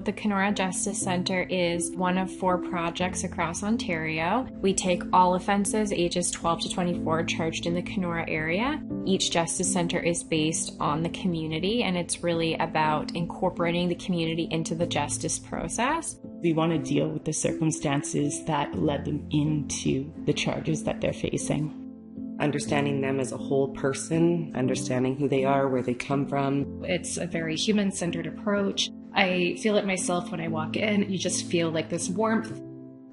The Kenora Justice Centre is one of 4 projects across Ontario. We take all offences ages 12 to 24 charged in the Kenora area. Each Justice Centre is based on the community, and it's really about incorporating the community into the justice process. We want to deal with the circumstances that led them into the charges that they're facing. Understanding them as a whole person, understanding who they are, where they come from. It's a very human-centered approach. I feel it myself when I walk in. You just feel like this warmth.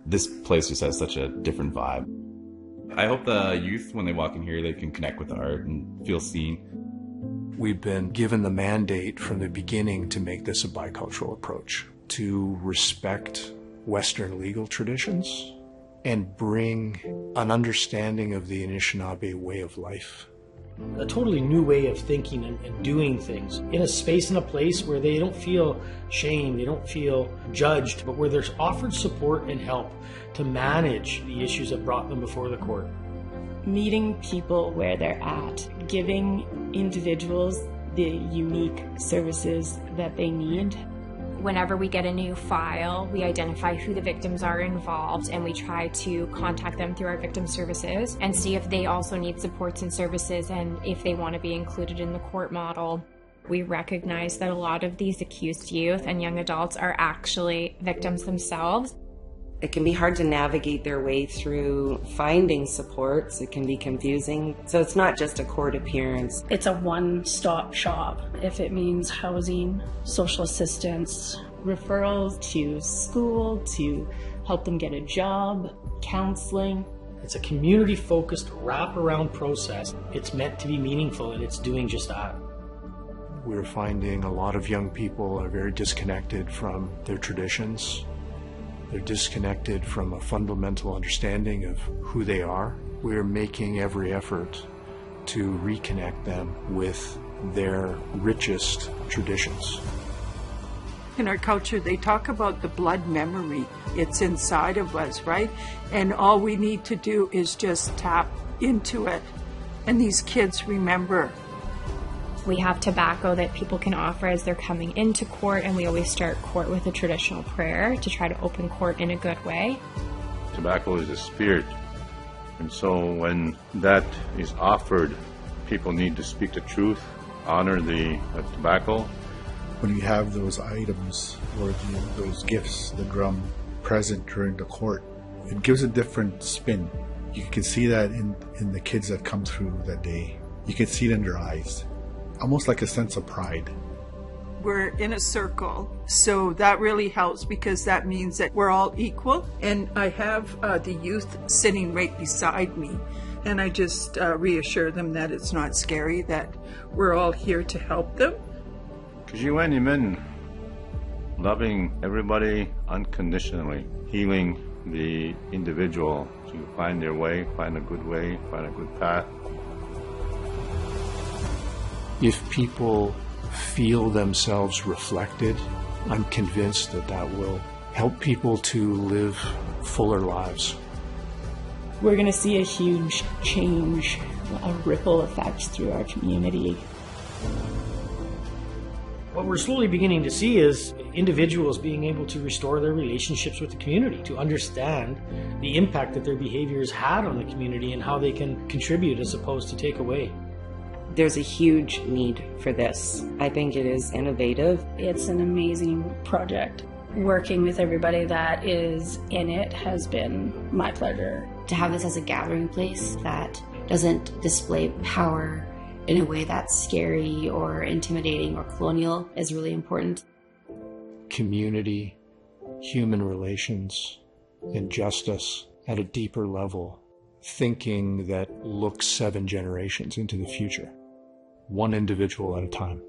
This place just has such a different vibe. I hope the youth, when they walk in here, they can connect with the art and feel seen. We've been given the mandate from the beginning to make this a bicultural approach, to respect Western legal traditions and bring an understanding of the Anishinaabe way of life. A totally new way of thinking and doing things in a space and a place where they don't feel shame, they don't feel judged, but where there's offered support and help to manage the issues that brought them before the court. Meeting people where they're at, giving individuals the unique services that they need. Whenever we get a new file, we identify who the victims are involved, and we try to contact them through our victim services and see if they also need supports and services and if they want to be included in the court model. We recognize that a lot of these accused youth and young adults are actually victims themselves. It can be hard to navigate their way through finding supports. It can be confusing. So it's not just a court appearance. It's a one-stop shop. If it means housing, social assistance, referrals to school, to help them get a job, counseling. It's a community-focused wraparound process. It's meant to be meaningful, and it's doing just that. We're finding a lot of young people are very disconnected from their traditions. They're disconnected from a fundamental understanding of who they are. We're making every effort to reconnect them with their richest traditions. In our culture, they talk about the blood memory. It's inside of us, right? And all we need to do is just tap into it. And these kids remember. We have tobacco that people can offer as they're coming into court, and we always start court with a traditional prayer to try to open court in a good way. Tobacco is a spirit, and so when that is offered, people need to speak the truth, honor the tobacco. When you have those items or those gifts, the drum, present during the court, it gives a different spin. You can see that in the kids that come through that day. You can see it in their eyes. Almost like a sense of pride. We're in a circle, so that really helps because that means that we're all equal. And I have the youth sitting right beside me, and I just reassure them that it's not scary, that we're all here to help them. Kijiwanimin, loving everybody unconditionally, healing the individual to find their way, find a good way, find a good path. If people feel themselves reflected, I'm convinced that that will help people to live fuller lives. We're going to see a huge change, a ripple effect through our community. What we're slowly beginning to see is individuals being able to restore their relationships with the community, to understand the impact that their behaviors had on the community and how they can contribute as opposed to take away. There's a huge need for this. I think it is innovative. It's an amazing project. Working with everybody that is in it has been my pleasure. To have this as a gathering place that doesn't display power in a way that's scary or intimidating or colonial is really important. Community, human relations, and justice at a deeper level. Thinking that looks 7 generations into the future. One individual at a time.